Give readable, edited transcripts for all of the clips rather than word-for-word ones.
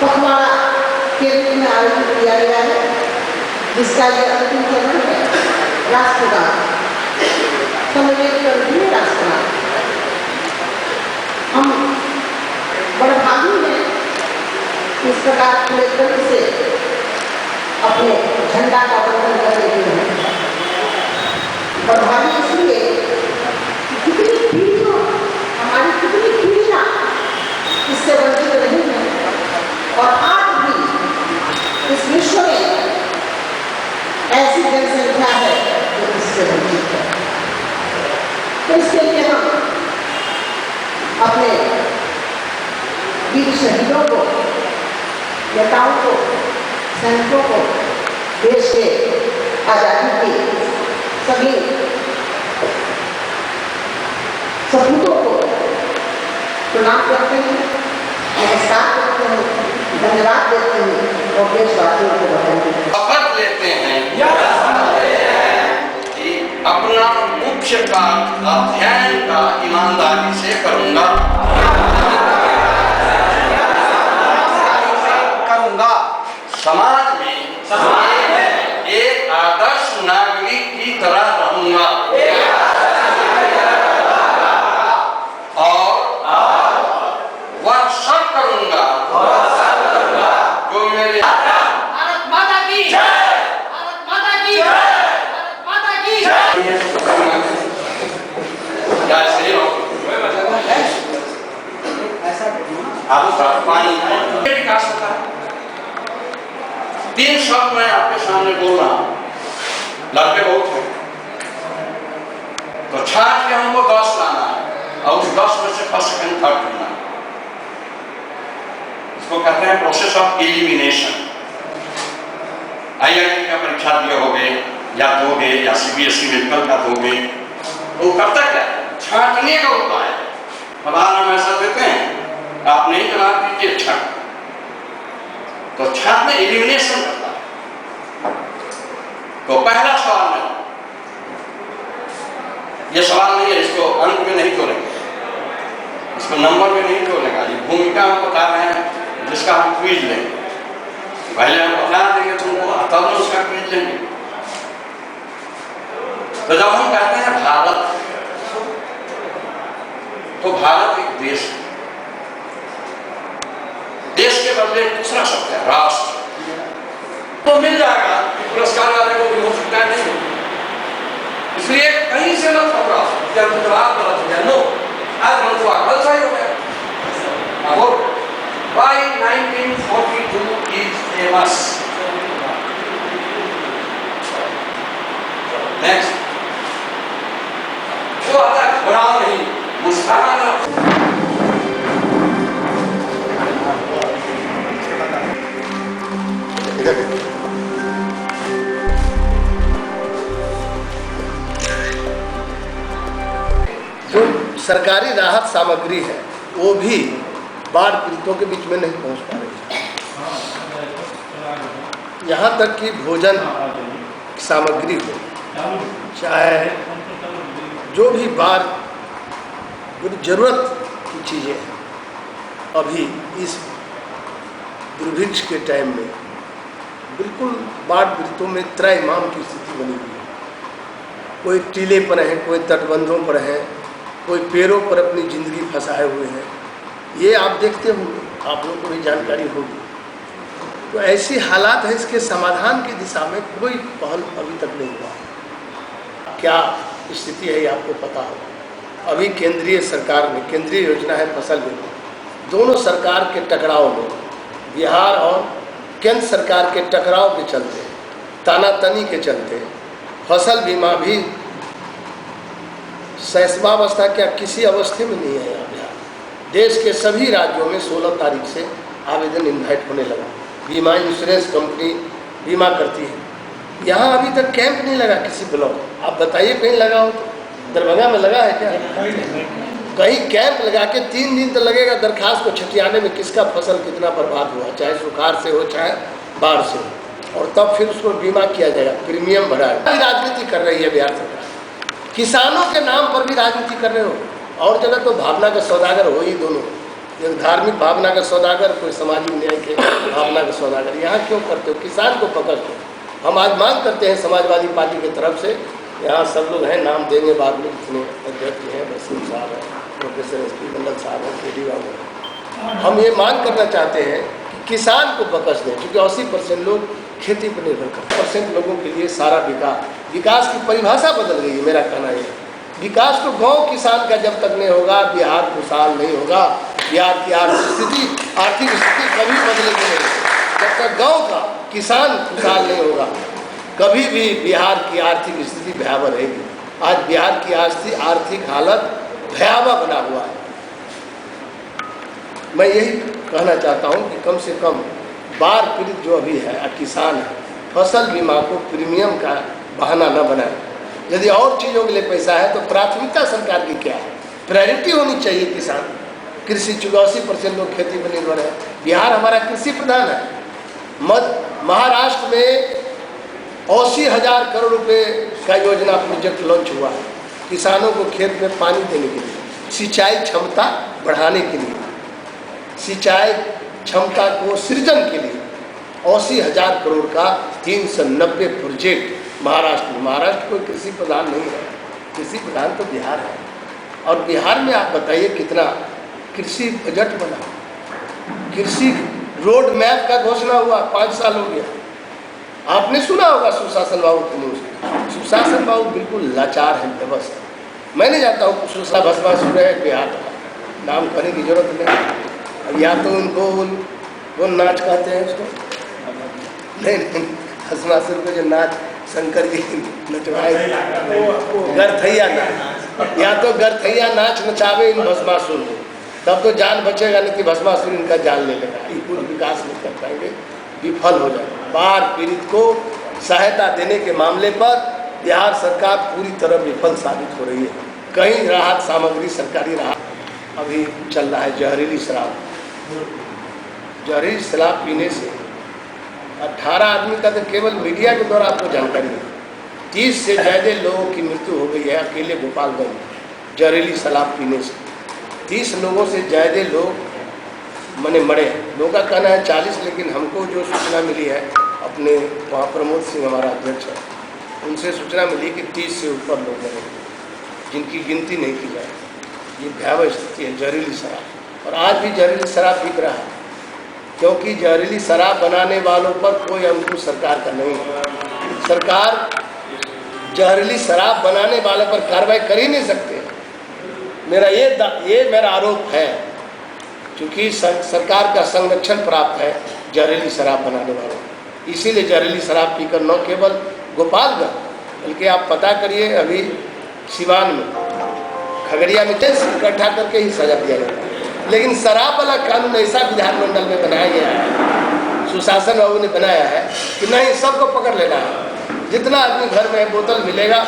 पखवाड़ा के रूप में आयोजित किया गया है, जिसका यह अंतिम चरण है राष्ट्रगान, समवेत कर दिए राष्ट्रगान। हम बड़े भागी हैं इस प्रकार पूरे तरह से अपने झंडा का वंदन करने के लिए। बड़े भागी इसलिए कितनी पीढ़ियों, हमारी कितनी पीढ़ियां इससे वंचित रही हैं और आज भी इस विश्व में ऐसी जनसंख्या है जो इससे वंचित है। तो इसके लिए हम अपने वीर शहीदों को, नेताओं को, सैनिकों को, देश के आजादी के सभी सपूतों को प्रणाम करते हैं, नमस्कार करते हैं, धन्यवाद देते हैं और देशवासियों को बताते हैं। शपथ लेते हैं कि अपना मुख्य का अध्ययन का ईमानदारी से करूंगा। समाज में एक आदर्श नागरिक की तरह रहूंगा और वह सब करूंगा जो मेरे भारत माता की जय, भारत माता की जय, भारत माता की जय। विकास होता है। 3 शब्द मैं आपके सामने बोल रहा हूं, लड़के बहुत हैं तो छाट के हमको 10 लाना है और उस 10 में से फर्स्ट सेकंड थर्ड करना है। इसको कहते हैं प्रोसेस ऑफ एलिमिनेशन। IIT का परीक्षा दिए होगे या दोगे या CBSE मेडिकल का दोगे, वो कब तक है? छाटने का उपाय है। हमारा नाम ऐसा देते हैं, आप नहीं जवाब दीजिए छाट, तो छाट में एलिमिनेशन करता है। तो पहला सवाल में, ये सवाल नहीं है, इसको अंक में नहीं तोड़ेंगे, इसको नंबर में नहीं तोड़ेगा, ये भूमिका हम बता रहे हैं जिसका हम क्विज लेंगे। पहले हम बता देंगे तुमको, तब उसका क्विज लेंगे। तो जब हम कहते हैं भारत, तो भारत एक देश है। देश के बदले दूसरा शब्द है राष्ट्र। तो मिल जाएगा पुरस्कार वाले को भी हो सकता है, नहीं, इसलिए कहीं से मत घबराओ जब जवाब गलत हो गया। नो, आज गलत हुआ, गलत सही हो गया। अब why 1942 is famous? Next, जो आता है घबराओ नहीं, मुस्कुराना। जो सरकारी राहत सामग्री है वो भी बाढ़ पीड़ितों के बीच में नहीं पहुंच पा रही है। यहाँ तक कि भोजन सामग्री हो, चाहे जो भी बाढ़ जरूरत की चीज़ें हैं, अभी इस दुर्भिक्ष के टाइम में बिल्कुल बाढ़ पीड़ितों में त्रैमाम की स्थिति बनी हुई है। कोई टीले पर हैं, कोई तटबंधों पर हैं, कोई पेड़ों पर अपनी ज़िंदगी फंसाए हुए हैं। ये आप देखते होंगे, आप लोगों को भी जानकारी होगी। तो ऐसी हालात है, इसके समाधान की दिशा में कोई पहल अभी तक नहीं हुआ। क्या स्थिति है ये आपको पता हो। अभी केंद्रीय सरकार ने, केंद्रीय योजना है फसल बीमा, दोनों सरकार के टकराव में, बिहार और केंद्र सरकार के टकराव के चलते, तानातनी के चलते फसल बीमा भी सहसमावस्था क्या किसी अवस्था में नहीं है। यहाँ बिहार देश के सभी राज्यों में 16 तारीख से आवेदन इन्वाइट होने लगा। बीमा इंश्योरेंस कंपनी बीमा करती है। यहाँ अभी तक कैंप नहीं लगा किसी ब्लॉक। आप बताइए कहीं लगा हो तो। दरभंगा में लगा है क्या? कहीं कैंप लगा के 3 दिन तो लगेगा दरखास्त को छटियाने में, किसका फसल कितना बर्बाद हुआ, चाहे सुखाड़ से हो चाहे बाढ़ से हो, और तब फिर उसको बीमा किया जाएगा, प्रीमियम भराएगा। राजनीति कर रही है बिहार सरकार, किसानों के नाम पर भी राजनीति कर रहे हो। और जगह तो भावना का सौदागर हो ही दोनों, एक धार्मिक भावना का सौदागर, कोई सामाजिक न्याय के भावना का सौदागर। यहाँ क्यों करते हो? किसान को पकड़ते हो। हम आज मांग करते हैं समाजवादी पार्टी की तरफ से, यहाँ सब लोग हैं, नाम देंगे बाद में, जितने अध्यक्ष हैं, वसीम साहब हैं, प्रोफेसर एस.पी. मंडल साहब हैं, के.डी. बाबू हैं। हम ये मांग करना चाहते हैं कि किसान को बकस दें, क्योंकि 80% लोग खेती पर निर्भर करते हैं। 80% लोगों के लिए सारा विकास की परिभाषा बदल गई है। मेरा कहना है विकास तो गांव किसान का जब तक नहीं होगा, बिहार खुशहाल नहीं होगा। बिहार की आर्थिक स्थिति कभी बदलेगी नहीं जब तक गांव का किसान खुशहाल नहीं होगा। कभी भी बिहार की आर्थिक स्थिति भयावह रहेगी। आज बिहार की आर्थिक हालत भयावह बना हुआ है। मैं यही कहना चाहता हूं कि कम से कम बाढ़ पीड़ित जो अभी है किसान है, फसल बीमा को प्रीमियम का बहाना न बनाए। यदि और चीज़ों के लिए पैसा है तो प्राथमिकता सरकार की क्या है? प्रायोरिटी होनी चाहिए किसान। कृषि 84% लोग खेती पर निर्भर है। बिहार हमारा कृषि प्रधान है। महाराष्ट्र में 80,000 करोड़ रुपए का योजना प्रोजेक्ट लॉन्च हुआ है किसानों को खेत में पानी देने के लिए, सिंचाई क्षमता बढ़ाने के लिए, सिंचाई क्षमता को सृजन के लिए 80,000 करोड़ का 390 प्रोजेक्ट महाराष्ट्र कोई कृषि प्रधान नहीं है। कृषि प्रधान तो बिहार है। और बिहार में आप बताइए कितना कृषि बजट बना, कृषि रोड मैप का घोषणा हुआ, 5 साल हो गया। आपने सुना होगा सुशासन बाबू की न्यूज़। सुशासन बाबू बिल्कुल लाचार है, बेबस है। मैं नहीं जानता हूँ सुशा भस्मासुर है बिहार का, नाम करने की जरूरत नहीं। या तो उनको वो नाच कहते हैं उसको, नहीं भस्मासुर को जो नाच शंकर जी नचवाए वो गरथैया नाच, या तो गरथैया नाच नचावे इन भस्मासुर को, तब तो जान बचेगा, नहीं कि भस्मासुर इनका जान ले लेगा। ये कुछ विकास नहीं कर पाएंगे, विफल हो जाए। बाढ़ पीड़ित को सहायता देने के मामले पर बिहार सरकार पूरी तरह विफल साबित हो रही है। कहीं राहत सामग्री, सरकारी राहत अभी चल रहा है। जहरीली शराब पीने से 18 आदमी का तो केवल मीडिया के द्वारा आपको जानकारी है। 30 से ज़्यादा लोगों की मृत्यु हो गई है अकेले गोपालगंज जहरीली शराब पीने से। 30 लोगों से ज़्यादा लोग मरे। लोगों का कहना है 40, लेकिन हमको जो सूचना मिली है अपने वहाँ प्रमोद सिंह हमारा अध्यक्ष है, उनसे सूचना मिली कि 30 से ऊपर लोग मरे, जिनकी गिनती नहीं की जाए। ये भयावह स्थिति है जहरीली शराब। और आज भी जहरीली शराब बिक रहा है, क्योंकि जहरीली शराब बनाने वालों पर कोई अंकुश सरकार का नहीं है। सरकार जहरीली शराब बनाने वालों पर कार्रवाई कर ही नहीं सकते। मेरा आरोप है, क्योंकि सरकार का संरक्षण प्राप्त है जहरीली शराब बनाने वालों, इसीलिए जहरीली शराब पीकर न केवल गोपालगंज बल्कि आप पता करिए अभी सिवान में, खगड़िया में इकट्ठा करके ही सजा दिया जाता है। लेकिन शराब वाला कानून ऐसा विधानमंडल में बनाया गया है, सुशासन बाबू ने बनाया है कि नहीं, सबको पकड़ लेना है। जितना आदमी घर में बोतल मिलेगा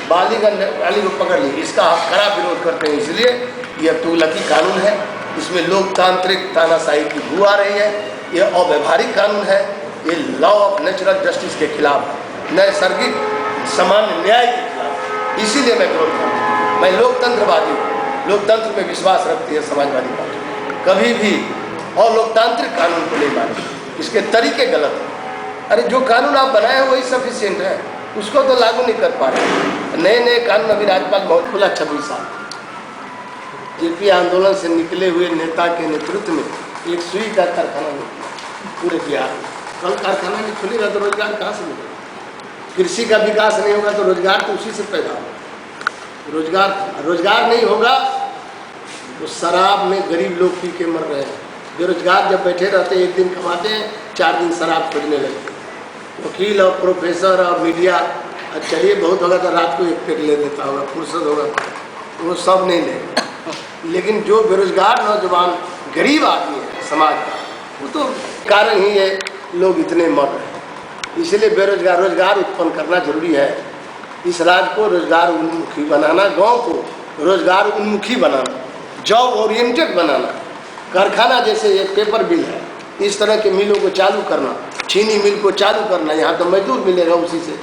वाली को पकड़ ली। इसका आप खराब विरोध करते हैं, इसलिए यह तुगलकी कानून है। इसमें लोकतांत्रिक तानाशाही की बू आ रही है। यह अव्यवहारिक कानून है। ये लॉ ऑफ नेचुरल जस्टिस के खिलाफ है, नैसर्गिक सामान्य न्याय के खिलाफ। इसीलिए मैं विरोध करता हूँ। मैं लोकतंत्रवादी हूँ, लोकतंत्र में विश्वास रखती है समाजवादी पार्टी कभी भी, और लोकतांत्रिक कानून को नहीं माने। इसके तरीके गलत हैं। अरे जो कानून आप बनाए हैं वही सफिशिएंट है, उसको तो लागू नहीं कर पा रहे। नए कानून अभी राज्यपाल बहुत खुला 26 साल जेपी आंदोलन से निकले हुए नेता के नेतृत्व में एक सुई का कारखाना नहीं पूरे बिहार में। कल कारखाना नहीं खुलेगा तो रोजगार कहाँ से मिलेगा? कृषि का विकास नहीं होगा तो रोजगार तो उसी से पैदा होगा। रोजगार नहीं होगा तो शराब में गरीब लोग पी के मर रहे हैं। बेरोजगार जब बैठे रहते हैं, 1 दिन कमाते हैं, 4 दिन शराब खोजने लगते हैं। वकील और प्रोफेसर और मीडिया, चलिए बहुत होगा तो रात को 1 पेट ले लेता होगा, फुर्सत होगा तो वो सब नहीं लेगा। लेकिन जो बेरोजगार नौजवान गरीब आदमी है समाज का, वो तो कारण ही है लोग इतने मर रहे हैं। इसलिए रोजगार उत्पन्न करना जरूरी है। इस राज्य को रोजगार उन्मुखी बनाना, गांव को रोजगार उन्मुखी बनाना, जॉब ओरिएंटेड बनाना। कारखाना जैसे ये पेपर मिल है, इस तरह के मिलों को चालू करना, चीनी मिल को चालू करना। यहाँ तो मजदूर मिलेगा उसी से।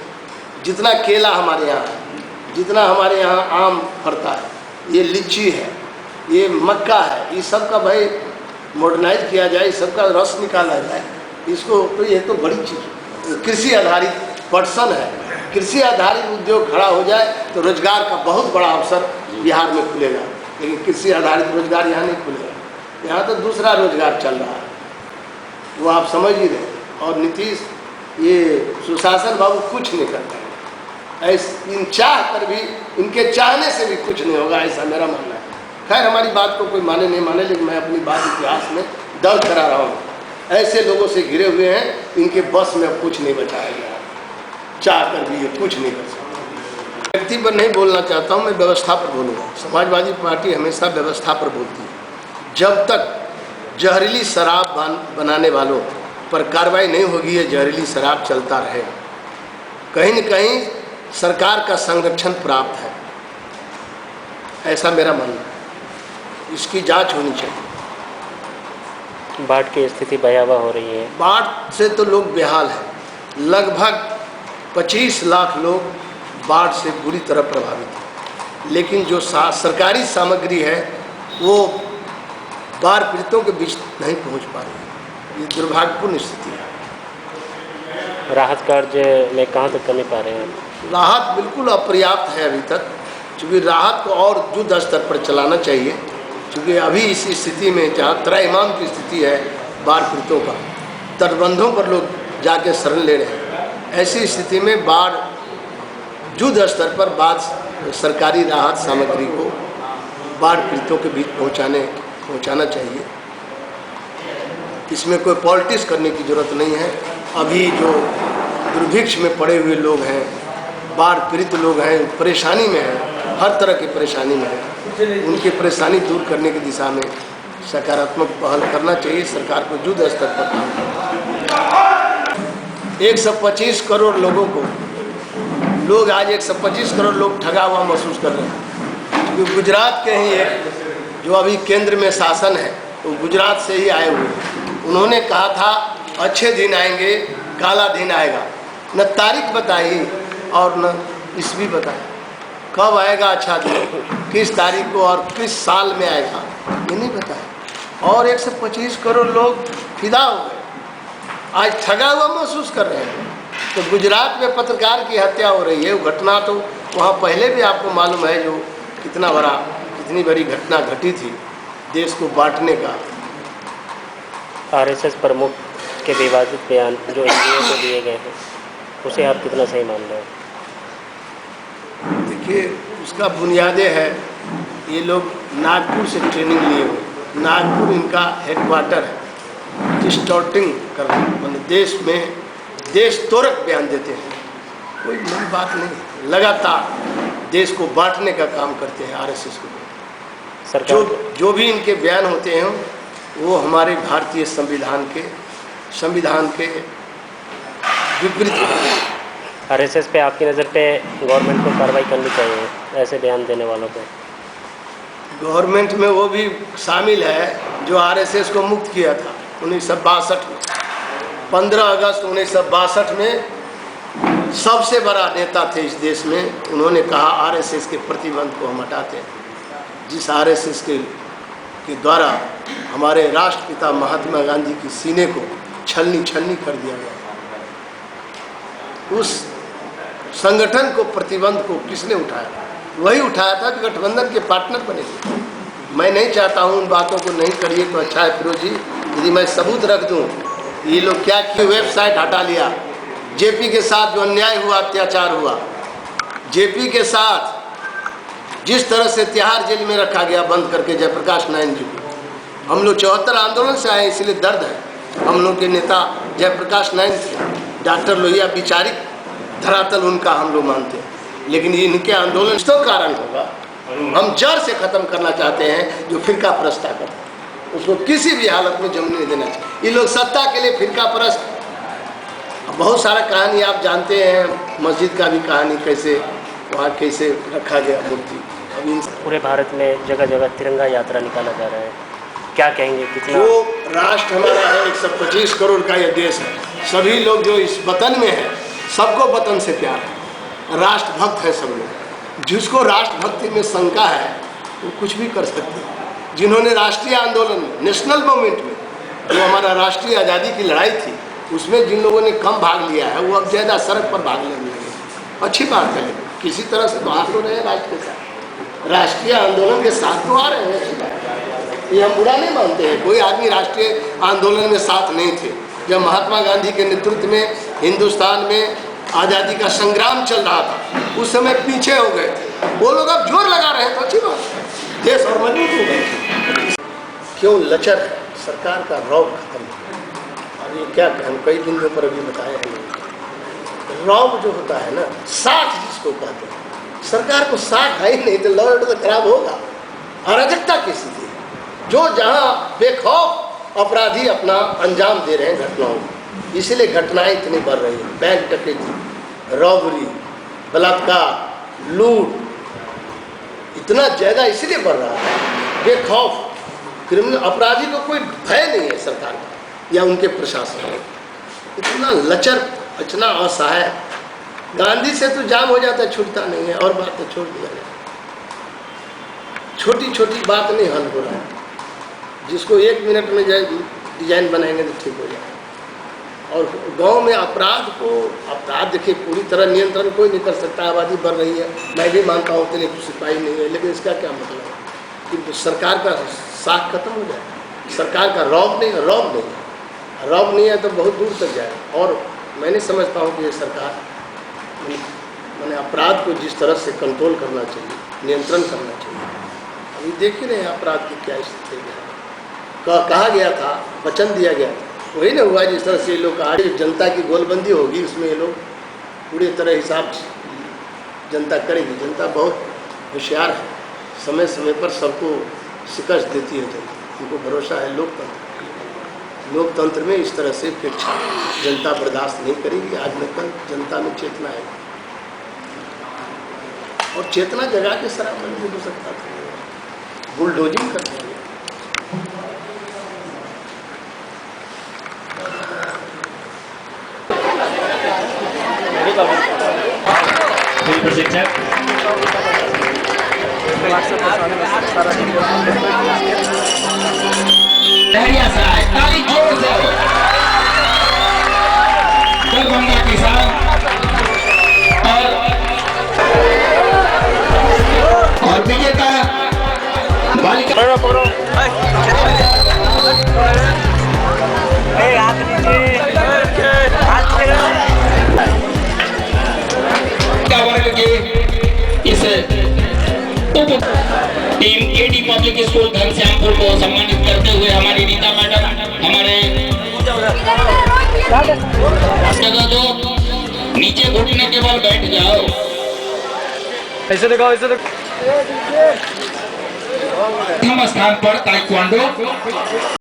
जितना केला हमारे यहाँ है, जितना हमारे यहाँ आम फरता है, ये लीची है, ये मक्का है, ये सब का भाई मॉडर्नाइज किया जाए, सबका रस निकाला जाए। इसको तो ये तो बड़ी चीज़, कृषि आधारित पर्सन है, कृषि आधारित उद्योग खड़ा हो जाए तो रोजगार का बहुत बड़ा अवसर बिहार में खुलेगा। लेकिन कृषि आधारित रोजगार यहाँ नहीं खुलेगा, यहाँ तो दूसरा रोजगार चल रहा है, वो आप समझ ही रहे। और नीतीश ये सुशासन बाबू कुछ नहीं करता है, ऐसे इन चाह कर भी, इनके चाहने से भी कुछ नहीं होगा, ऐसा मेरा मानना है। खैर हमारी बात को कोई माने नहीं माने, लेकिन मैं अपनी बात इतिहास में दर्ज करा रहा हूँ। ऐसे लोगों से घिरे हुए हैं, इनके बस में अब कुछ नहीं बचाया गया, चाह कर भी ये कुछ नहीं कर सकते। व्यक्ति पर नहीं बोलना चाहता हूँ, मैं व्यवस्था पर बोलूँगा। समाजवादी पार्टी हमेशा व्यवस्था पर बोलती है। जब तक जहरीली शराब बनाने वालों पर कार्रवाई नहीं होगी, ये जहरीली शराब चलता रहेगा। कहीं न कहीं सरकार का संरक्षण प्राप्त है, ऐसा मेरा मानना है। इसकी जांच होनी चाहिए। बाढ़ की स्थिति भयावह हो रही है। बाढ़ से तो लोग बेहाल हैं, लगभग 25 लाख लोग बाढ़ से बुरी तरह प्रभावित हैं। लेकिन जो सरकारी सामग्री है वो बाढ़ पीड़ितों के बीच नहीं पहुंच पा रही। ये दुर्भाग्यपूर्ण स्थिति है। राहत कार्य में कहाँ तक कमी पा रहे हैं? राहत बिल्कुल अपर्याप्त है अभी तक, क्योंकि राहत को और युद्ध स्तर पर चलाना चाहिए। क्योंकि अभी इस स्थिति में जहाँ त्रैमाम की स्थिति है बाढ़ पीड़ितों का, तटबंधों पर लोग जाके शरण ले रहे हैं। ऐसी स्थिति में बाढ़ युद्ध स्तर पर सरकारी राहत सामग्री को बाढ़ पीड़ितों के बीच पहुंचाना चाहिए। इसमें कोई पॉलिटिक्स करने की ज़रूरत नहीं है। अभी जो दुर्भिक्ष में पड़े हुए लोग हैं, बाढ़ पीड़ित लोग हैं, परेशानी में हैं, हर तरह की परेशानी में हैं, उनकी परेशानी दूर करने की दिशा में सकारात्मक पहल करना चाहिए। सरकार को युद्ध स्तर पर काम करना चाहिए। 125 करोड़ लोगों को आज 125 करोड़ लोग ठगा हुआ महसूस कर रहे हैं। क्योंकि गुजरात के ही एक जो अभी केंद्र में शासन है, वो गुजरात से ही आए हुए। उन्होंने कहा था अच्छे दिन आएंगे, काला दिन आएगा। न तारीख बताई और न ईस्वी बताई, कब आएगा अच्छा दिन, किस तारीख को और किस साल में आएगा, ये नहीं बताया। और 125 करोड़ लोग फिदा हो गए, आज ठगा हुआ महसूस कर रहे हैं। तो गुजरात में पत्रकार की हत्या हो रही है, वो घटना तो वहाँ पहले भी आपको मालूम है, जो कितनी बड़ी घटना घटी थी देश को बांटने का। आरएसएस प्रमुख के विवादित बयान जो एनडीए को दिए गए हैं, उसे आप कितना सही मान रहे हैं? देखिए, उसका बुनियादें है, ये लोग नागपुर से ट्रेनिंग लिए हुए, नागपुर इनका हेडक्वार्टर है। डिस्टॉर्टिंग कर रहे हैं, मतलब देश में देश तोड़क बयान देते हैं। कोई नई बात नहीं, लगातार देश को बांटने का काम करते हैं आरएसएस को। सरकार जो भी इनके बयान होते हैं वो हमारे भारतीय संविधान के विपरीत होते हैं। आरएसएस पे आपकी नज़र पे गवर्नमेंट को कार्रवाई करनी चाहिए ऐसे बयान देने वालों पे? गवर्नमेंट में वो भी शामिल है जो आरएसएस को मुक्त किया था 1962 में। 15 अगस्त 1962 में सबसे बड़ा नेता थे इस देश में, उन्होंने कहा आरएसएस के प्रतिबंध को हम हटाते हैं। जिस आरएसएस के द्वारा हमारे राष्ट्रपिता महात्मा गांधी की सीने को छलनी कर दिया गया, उस संगठन को, प्रतिबंध को किसने उठाया? वही उठाया था कि गठबंधन के पार्टनर बने थे। मैं नहीं चाहता हूँ उन बातों को नहीं करिए तो अच्छा है फिरोज जी, यदि मैं सबूत रख दूँ ये लोग क्या किए, वेबसाइट हटा लिया। जेपी के साथ जो अन्याय हुआ, अत्याचार हुआ, जेपी के साथ जिस तरह से तिहाड़ जेल में रखा गया बंद करके जयप्रकाश नारायण जी को, हम लोग 74 आंदोलन से आए इसलिए दर्द है। हम लोग के नेता जयप्रकाश नारायण थे, डॉक्टर लोहिया विचारिक धरातल उनका हम लोग मानते हैं, लेकिन इनके आंदोलन तो कारण होगा। हम जड़ से ख़त्म करना चाहते हैं जो फिरका परस्ता करता है, उसको किसी भी हालत में जमने नहीं देना चाहिए। ये लोग सत्ता के लिए फिरका परस्त, बहुत सारा कहानी आप जानते हैं, मस्जिद का भी कहानी, कैसे वहाँ कैसे रखा गया मूर्ति। अभी पूरे भारत में जगह जगह तिरंगा यात्रा निकाला जा रहा है, क्या कहेंगे? कितना वो राष्ट्र हमारा है, 125 करोड़ का ये देश है। सभी लोग जो इस वतन में है, सबको वतन से प्यार है, राष्ट्रभक्त है सब लोग। जिसको राष्ट्रभक्ति में शंका है वो कुछ भी कर सकते हैं। जिन्होंने राष्ट्रीय आंदोलन में, नेशनल मूवमेंट में, जो हमारा राष्ट्रीय आज़ादी की लड़ाई थी, उसमें जिन लोगों ने कम भाग लिया है वो अब ज़्यादा सड़क पर भाग लेने लगे। अच्छी बात है, किसी तरह से तो हाथ हो रहे हैं राष्ट्र के साथ, राष्ट्रीय आंदोलन के साथ तो आ रहे हैं, अच्छी बात है, ये हम बुरा नहीं मानते हैं। कोई आदमी राष्ट्रीय आंदोलन में साथ नहीं थे। जब महात्मा गांधी के नेतृत्व में हिंदुस्तान में आज़ादी का संग्राम चल रहा था, उस समय पीछे हो गए थे वो लोग, अब जोर लगा रहे हैं तो अच्छी बात है, देश और मजबूत हो गए। क्यों लचर है, सरकार का रौब खत्म है। और ये क्या हम कई बिंदुओं पर अभी बताए हैं, रौब जो होता है ना, साख जिसको कहते हैं, सरकार को साख है ही नहीं तो लॉ एंड ऑर्डर खराब होगा। अराजकता की स्थिति है, जो जहाँ बेखौफ अपराधी अपना अंजाम दे रहे हैं घटनाओं को, इसीलिए घटनाएं इतनी बढ़ रही हैं। बैंक डकैती, रॉबरी, बलात्कार, लूट इतना ज़्यादा इसलिए बढ़ रहा है, बेखौफ क्रिमिनल अपराधी को कोई भय नहीं है सरकार का या उनके प्रशासन को। इतना लचर, इतना असहाय। गांधी से तो जाम हो जाता है, छूटता नहीं है, और बात तो छोड़ दिया गया। छोटी छोटी बात नहीं हल हो रहा है, जिसको 1 मिनट में डिजाइन बनाएंगे तो ठीक हो जाए। और गांव में अपराध देखिए पूरी तरह नियंत्रण कोई नहीं कर सकता, आबादी बढ़ रही है, मैं भी मानता हूँ कि सिपाही नहीं है, लेकिन इसका क्या मतलब है कि सरकार का साख खत्म हो जाए। सरकार का रौब नहीं है तो बहुत दूर तक जाए। और मैं नहीं समझता हूँ कि ये सरकार मैंने अपराध को जिस तरह से कंट्रोल करना चाहिए, नियंत्रण करना चाहिए, अभी देख ही रहे हैं अपराध की क्या स्थिति है। कहा गया था, वचन दिया गया था, वही ना हुआ। जिस तरह से ये लोग कहा जनता की गोलबंदी होगी, उसमें ये लोग पूरी तरह हिसाब जनता करेगी। जनता बहुत होशियार है, समय समय पर सबको शिकस्त देती है जनता, उनको भरोसा है लोकतंत्र में इस तरह से फिर जनता बर्दाश्त नहीं करेगी। आज न कल जनता में चेतना है, और चेतना जगा के शराब नहीं हो सकता था, बुलडोजिंग करते हैं। ताली जोर से दरभंगा किसान और विजेता बालिका वर्ग के इस team KD public school Ghanshyampur को सम्मानित करते हुए हमारी रीता मैडम, हमारे जगह दो, नीचे घुटने के बल बैठ जाओ। ऐसे दिखाओ, ऐसे दिखाओ। प्रथम स्थान पर ताइक्वांडो